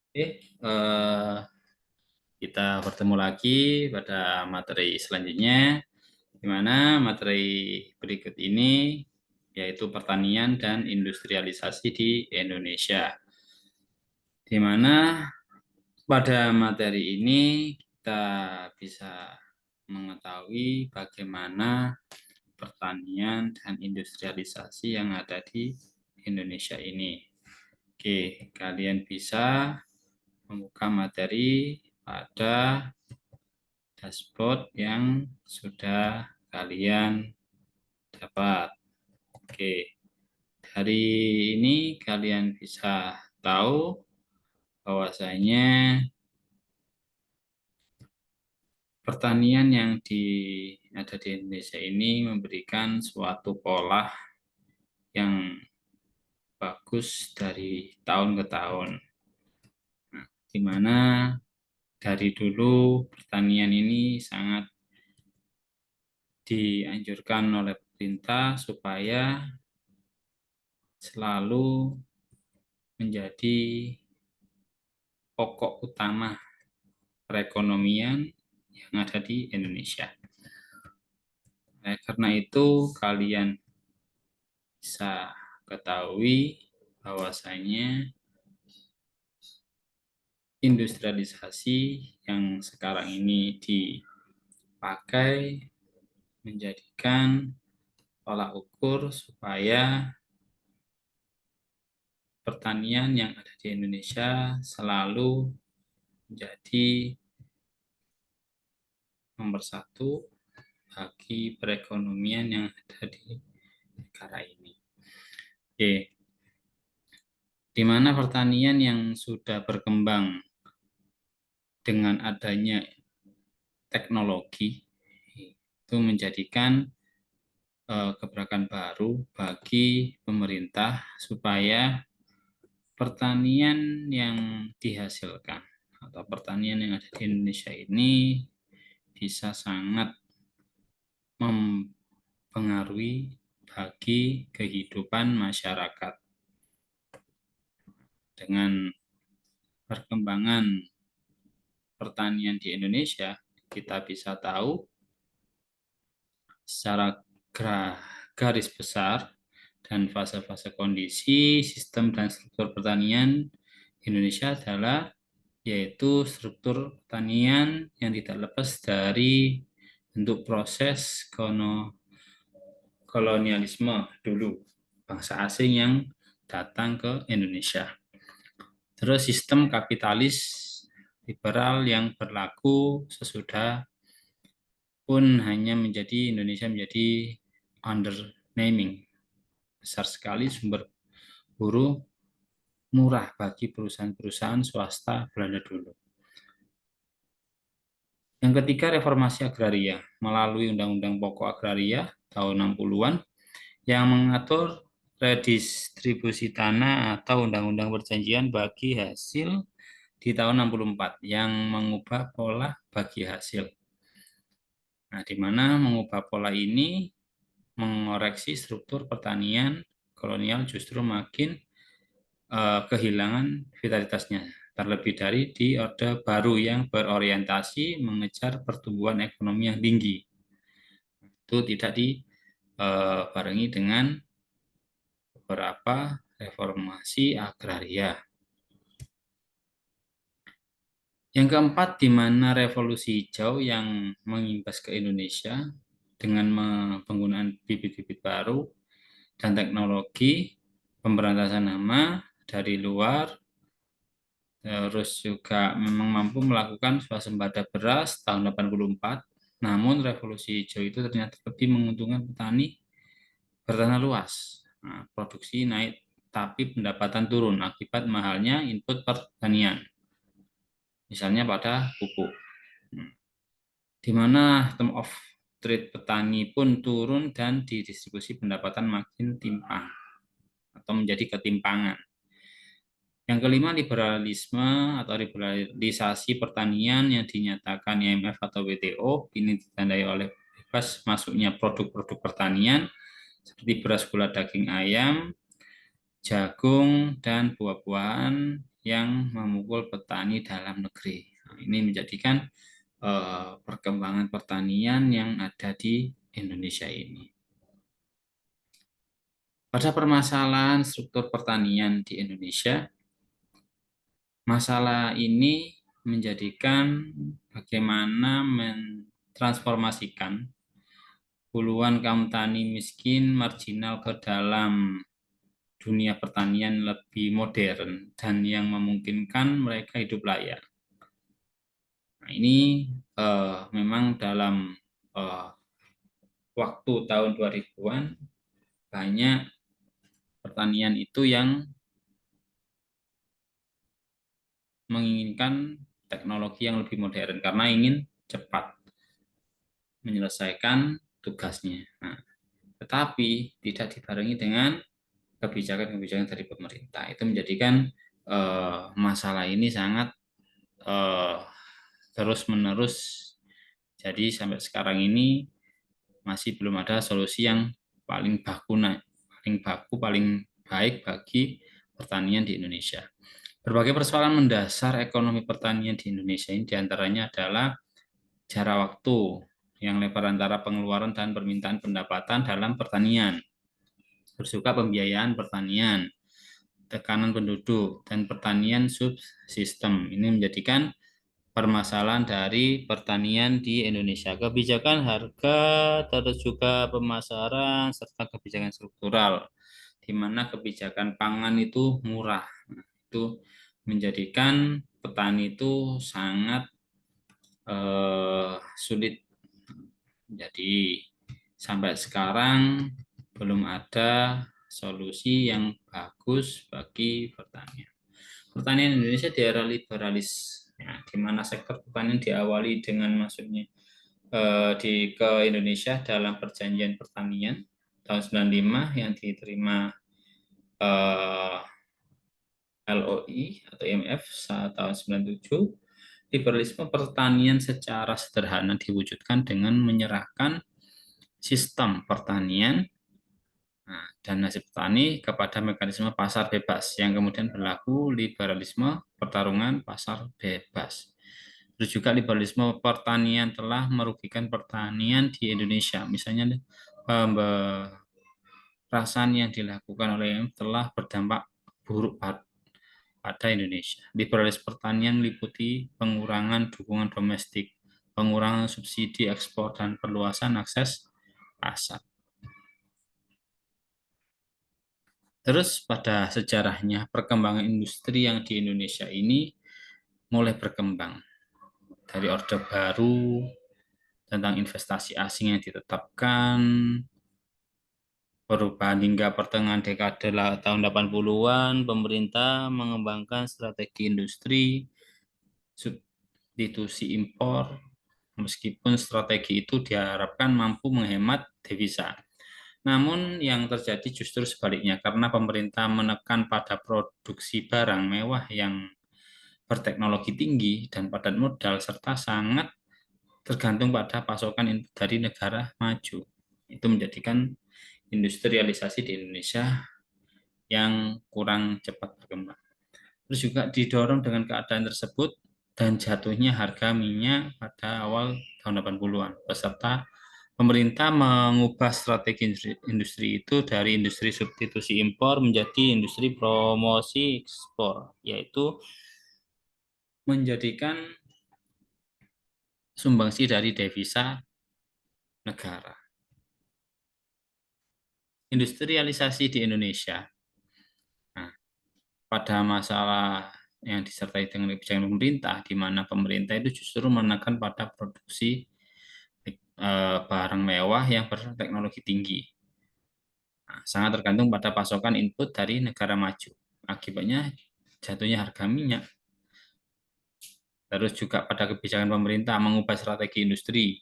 Oke, kita bertemu lagi pada materi selanjutnya, di mana materi berikut ini yaitu pertanian dan industrialisasi di Indonesia. Di mana pada materi ini kita bisa mengetahui bagaimana pertanian dan industrialisasi yang ada di Indonesia ini. Oke, kalian bisa membuka materi pada dashboard yang sudah kalian dapat. Oke, dari ini kalian bisa tahu bahwasanya pertanian yang ada di Indonesia ini memberikan suatu pola yang bagus dari tahun ke tahun. Nah, di mana dari dulu pertanian ini sangat dianjurkan oleh pemerintah supaya selalu menjadi pokok utama perekonomian yang ada di Indonesia. Karena itu kalian bisa ketahui bahwasanya industrialisasi yang sekarang ini dipakai menjadikan tolak ukur supaya pertanian yang ada di Indonesia selalu menjadi nomor satu bagi perekonomian yang ada di negara ini. Oke, di mana pertanian yang sudah berkembang dengan adanya teknologi itu menjadikan gebrakan baru bagi pemerintah supaya pertanian yang dihasilkan atau pertanian yang ada di Indonesia ini bisa sangat mempengaruhi bagi kehidupan masyarakat. Dengan perkembangan pertanian di Indonesia, kita bisa tahu secara garis besar dan fase-fase kondisi, sistem dan struktur pertanian Indonesia adalah yaitu struktur pertanian yang tidak lepas dari bentuk proses kolonialisme dulu, bangsa asing yang datang ke Indonesia. Terus sistem kapitalis liberal yang berlaku sesudah pun hanya Indonesia menjadi undernaming. Besar sekali sumber buruh murah bagi perusahaan-perusahaan swasta Belanda dulu. Yang ketiga, reformasi agraria melalui Undang-Undang Pokok Agraria tahun 60-an yang mengatur redistribusi tanah atau Undang-Undang Perjanjian bagi hasil di tahun 64 yang mengubah pola bagi hasil. Nah, di mana mengubah pola ini mengoreksi struktur pertanian kolonial justru makin kehilangan vitalitasnya. Terlebih dari di Orde Baru yang berorientasi mengejar pertumbuhan ekonomi yang tinggi. Itu tidak dibarengi dengan beberapa reformasi agraria. Yang keempat, di mana revolusi hijau yang mengimbas ke Indonesia dengan penggunaan bibit-bibit baru dan teknologi pemberantasan hama dari luar, terus juga memang mampu melakukan swasembada beras tahun 84. Namun revolusi hijau itu ternyata lebih menguntungkan petani bertanah luas. Nah, produksi naik tapi pendapatan turun akibat mahalnya input pertanian. Misalnya pada pupuk. Di mana term of trade petani pun turun dan didistribusi pendapatan makin timpang atau menjadi ketimpangan. Yang kelima, liberalisme atau liberalisasi pertanian yang dinyatakan IMF atau WTO ini ditandai oleh bebas masuknya produk-produk pertanian seperti beras, gula, daging ayam, jagung, dan buah-buahan yang memukul petani dalam negeri. Nah, ini menjadikan perkembangan pertanian yang ada di Indonesia ini. Pada permasalahan struktur pertanian di Indonesia, masalah ini menjadikan bagaimana mentransformasikan puluhan kaum tani miskin marginal ke dalam dunia pertanian lebih modern dan yang memungkinkan mereka hidup layak. Nah, ini memang dalam eh, waktu tahun 2000-an banyak pertanian itu yang menginginkan teknologi yang lebih modern karena ingin cepat menyelesaikan tugasnya. Nah, tetapi tidak dibarengi dengan kebijakan-kebijakan dari pemerintah. Itu menjadikan masalah ini sangat eh, terus-menerus. Jadi sampai sekarang ini masih belum ada solusi yang paling baku, paling baik bagi pertanian di Indonesia. Berbagai persoalan mendasar ekonomi pertanian di Indonesia ini diantaranya adalah jarak waktu yang lebar antara pengeluaran dan permintaan pendapatan dalam pertanian, terus juga pembiayaan pertanian, tekanan penduduk, dan pertanian subsistem. Ini menjadikan permasalahan dari pertanian di Indonesia. Kebijakan harga, terus juga pemasaran, serta kebijakan struktural, di mana kebijakan pangan itu murah. Nah, itu menjadikan petani itu sangat sulit. Jadi sampai sekarang belum ada solusi yang bagus bagi pertanian. Pertanian Indonesia di era liberalis, ya, di mana sektor pertanian diawali dengan masuknya ke Indonesia dalam perjanjian pertanian tahun 95 yang diterima eh, LOI atau IMF saat tahun 97. Liberalisme pertanian secara sederhana diwujudkan dengan menyerahkan sistem pertanian dan nasib petani kepada mekanisme pasar bebas yang kemudian berlaku liberalisme pertarungan pasar bebas. Terus juga liberalisme pertanian telah merugikan pertanian di Indonesia. Misalnya pemberasan yang dilakukan oleh IMF telah berdampak buruk pada Indonesia. Liberalisme pertanian meliputi pengurangan dukungan domestik, pengurangan subsidi ekspor, dan perluasan akses pasar. Terus pada sejarahnya perkembangan industri yang di Indonesia ini mulai berkembang dari Orde Baru tentang investasi asing yang ditetapkan, perubahan hingga pertengahan dekade tahun 80-an, pemerintah mengembangkan strategi industri, substitusi impor, meskipun strategi itu diharapkan mampu menghemat devisa. Namun yang terjadi justru sebaliknya karena pemerintah menekan pada produksi barang mewah yang berteknologi tinggi dan padat modal serta sangat tergantung pada pasokan input dari negara maju. Itu menjadikan industrialisasi di Indonesia yang kurang cepat berkembang. Terus juga didorong dengan keadaan tersebut dan jatuhnya harga minyak pada awal tahun 80-an beserta pemerintah mengubah strategi industri itu dari industri substitusi impor menjadi industri promosi ekspor, yaitu menjadikan sumbangsi dari devisa negara. Industrialisasi di Indonesia. Nah, pada masalah yang disertai dengan kebijakan pemerintah, di mana pemerintah itu justru menekan pada produksi barang mewah yang berteknologi tinggi. Nah, sangat tergantung pada pasokan input dari negara maju. Akibatnya jatuhnya harga minyak. Terus juga pada kebijakan pemerintah mengubah strategi industri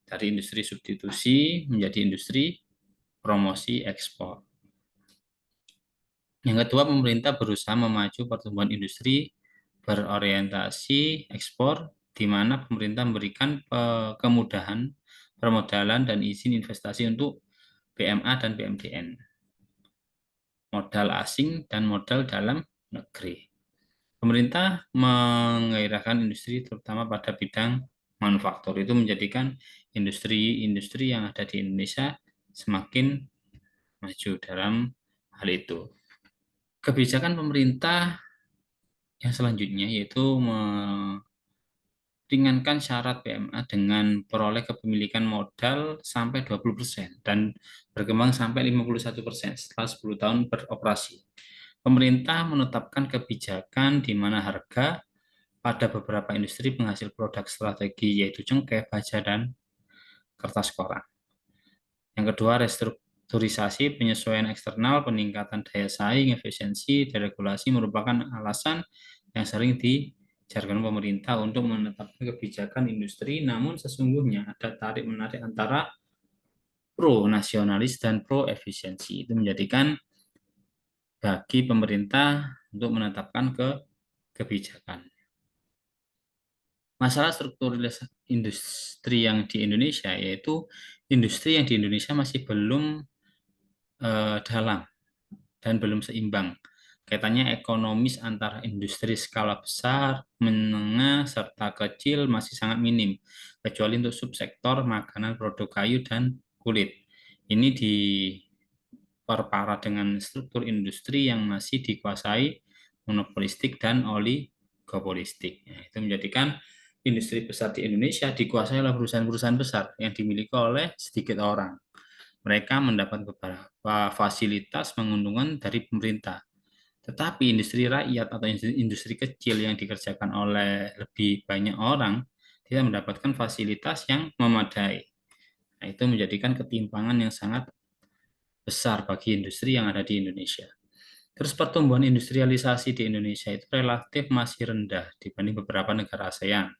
dari industri substitusi menjadi industri promosi ekspor. Yang kedua, pemerintah berusaha memacu pertumbuhan industri berorientasi ekspor, di mana pemerintah memberikan kemudahan permodalan dan izin investasi untuk BMA dan BMDN, modal asing dan modal dalam negeri. Pemerintah menggairahkan industri terutama pada bidang manufaktur. Itu menjadikan industri-industri yang ada di Indonesia semakin maju dalam hal itu. Kebijakan pemerintah yang selanjutnya yaitu meringankan syarat PMA dengan peroleh kepemilikan modal sampai 20% dan berkembang sampai 51% setelah 10 tahun beroperasi. Pemerintah menetapkan kebijakan di mana harga pada beberapa industri penghasil produk strategi yaitu cengkeh, baja, dan kertas koran. Yang kedua, restrukturisasi penyesuaian eksternal, peningkatan daya saing, efisiensi, deregulasi merupakan alasan yang sering dijarkan pemerintah untuk menetapkan kebijakan industri, namun sesungguhnya ada tarik-menarik antara pro nasionalis dan pro efisiensi. Itu menjadikan bagi pemerintah untuk menetapkan kebijakan. Masalah struktur industri yang di Indonesia, yaitu industri yang di Indonesia masih belum dalam dan belum seimbang. Kaitannya ekonomis antara industri skala besar, menengah, serta kecil masih sangat minim, kecuali untuk subsektor makanan, produk kayu, dan kulit. Ini diperparah dengan struktur industri yang masih dikuasai monopolistik dan oligopolistik. Ya, itu menjadikan industri besar di Indonesia dikuasai oleh perusahaan-perusahaan besar yang dimiliki oleh sedikit orang. Mereka mendapat beberapa fasilitas menguntungkan dari pemerintah. Tetapi industri rakyat atau industri kecil yang dikerjakan oleh lebih banyak orang tidak mendapatkan fasilitas yang memadai. Nah, itu menjadikan ketimpangan yang sangat besar bagi industri yang ada di Indonesia. Terus pertumbuhan industrialisasi di Indonesia itu relatif masih rendah dibanding beberapa negara ASEAN.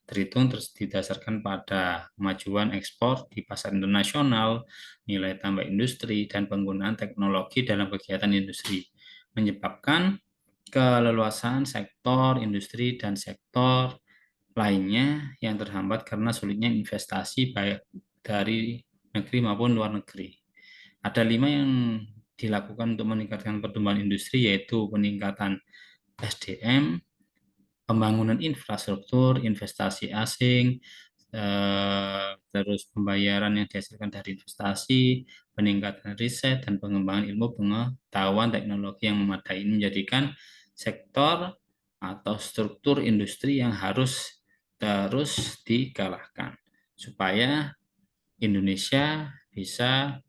Terhitung terus didasarkan pada kemajuan ekspor di pasar internasional, nilai tambah industri, dan penggunaan teknologi dalam kegiatan industri, menyebabkan keleluasaan sektor industri dan sektor lainnya yang terhambat karena sulitnya investasi baik dari negeri maupun luar negeri. Ada 5 yang dilakukan untuk meningkatkan pertumbuhan industri, yaitu peningkatan SDM, pembangunan infrastruktur, investasi asing, terus pembayaran yang dihasilkan dari investasi, peningkatan riset, dan pengembangan ilmu pengetahuan teknologi yang memadai. Ini menjadikan sektor atau struktur industri yang harus terus digalakkan supaya Indonesia bisa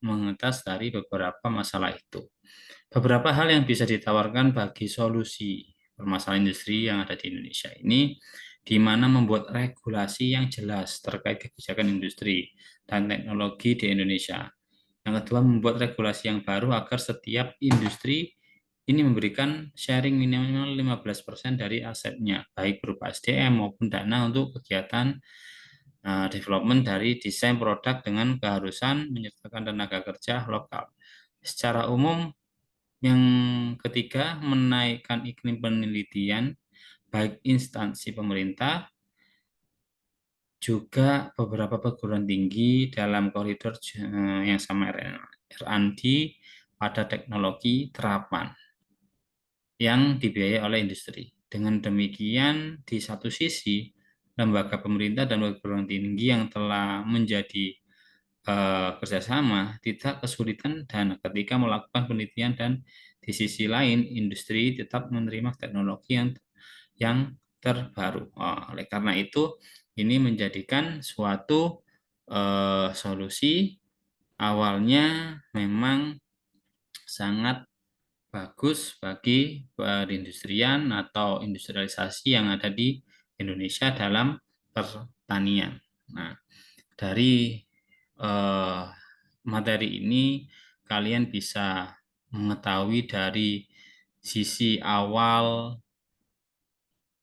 mengetas dari beberapa masalah itu. Beberapa hal yang bisa ditawarkan bagi solusi permasalahan industri yang ada di Indonesia ini, di mana membuat regulasi yang jelas terkait kebijakan industri dan teknologi di Indonesia. Yang kedua, membuat regulasi yang baru agar setiap industri ini memberikan sharing minimal 15% dari asetnya, baik berupa SDM maupun dana untuk kegiatan development dari desain produk dengan keharusan menyertakan tenaga kerja lokal. Secara umum, yang ketiga, menaikkan iklim penelitian, baik instansi pemerintah, juga beberapa perguruan tinggi dalam koridor yang sama R&D pada teknologi terapan yang dibiayai oleh industri. Dengan demikian, di satu sisi, lembaga pemerintah dan perguruan tinggi yang telah menjadi kerjasama tidak kesulitan dana ketika melakukan penelitian, dan di sisi lain industri tetap menerima teknologi yang terbaru. Oleh karena itu, ini menjadikan suatu solusi awalnya memang sangat bagus bagi perindustrian atau industrialisasi yang ada di Indonesia dalam pertanian. Nah, dari eh, materi ini kalian bisa mengetahui dari sisi awal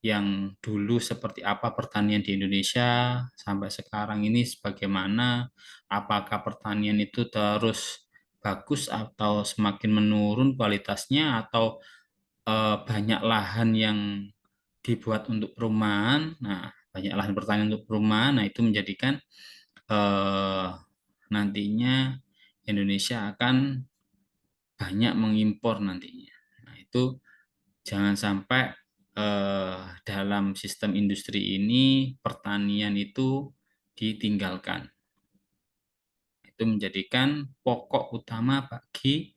yang dulu seperti apa pertanian di Indonesia sampai sekarang ini sebagaimana, apakah pertanian itu terus bagus atau semakin menurun kualitasnya, atau banyak lahan yang dibuat untuk perumahan. Nah, banyak lahan pertanian untuk perumahan. Nah, itu menjadikan eh, nantinya Indonesia akan banyak mengimpor nantinya. Nah, itu Jangan sampai dalam sistem industri ini pertanian itu ditinggalkan. Itu menjadikan pokok utama bagi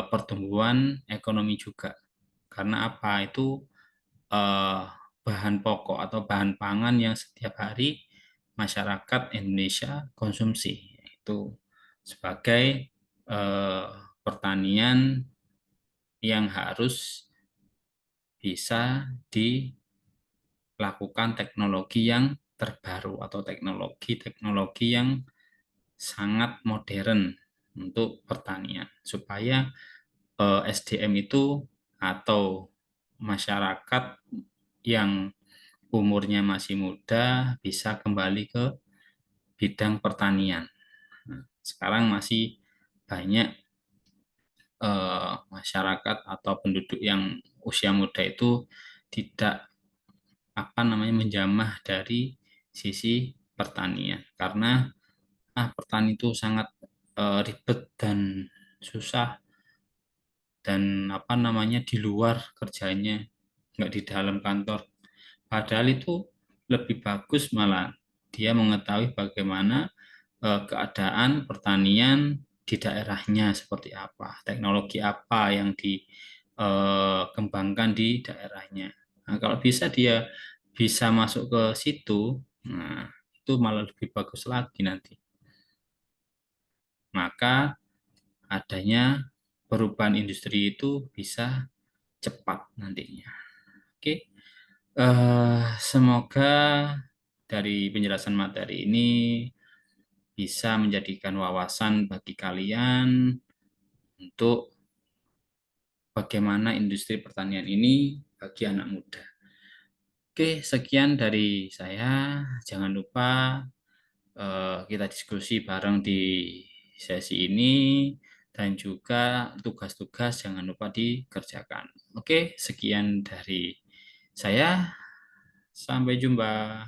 pertumbuhan ekonomi juga. Karena apa? Itu eh, bahan pokok atau bahan pangan yang setiap hari masyarakat Indonesia konsumsi. Itu sebagai eh, pertanian yang harus bisa dilakukan teknologi yang terbaru atau teknologi-teknologi yang sangat modern untuk pertanian supaya SDM itu atau masyarakat yang umurnya masih muda bisa kembali ke bidang pertanian. Nah, sekarang masih banyak masyarakat atau penduduk yang usia muda itu tidak apa namanya menjamah dari sisi pertanian karena pertanian itu sangat ribet dan susah dan apa namanya di luar kerjanya nggak di dalam kantor. Padahal itu lebih bagus malah dia mengetahui bagaimana keadaan pertanian di daerahnya seperti apa, teknologi apa yang dikembangkan di daerahnya. Nah, kalau bisa dia bisa masuk ke situ, nah itu malah lebih bagus lagi nanti. Maka adanya perubahan industri itu bisa cepat nantinya. Oke, semoga dari penjelasan materi ini bisa menjadikan wawasan bagi kalian untuk bagaimana industri pertanian ini bagi anak muda. Oke, sekian dari saya. Jangan lupa kita diskusi bareng di sesi ini dan juga tugas-tugas jangan lupa dikerjakan. Oke, sekian dari saya. Sampai jumpa.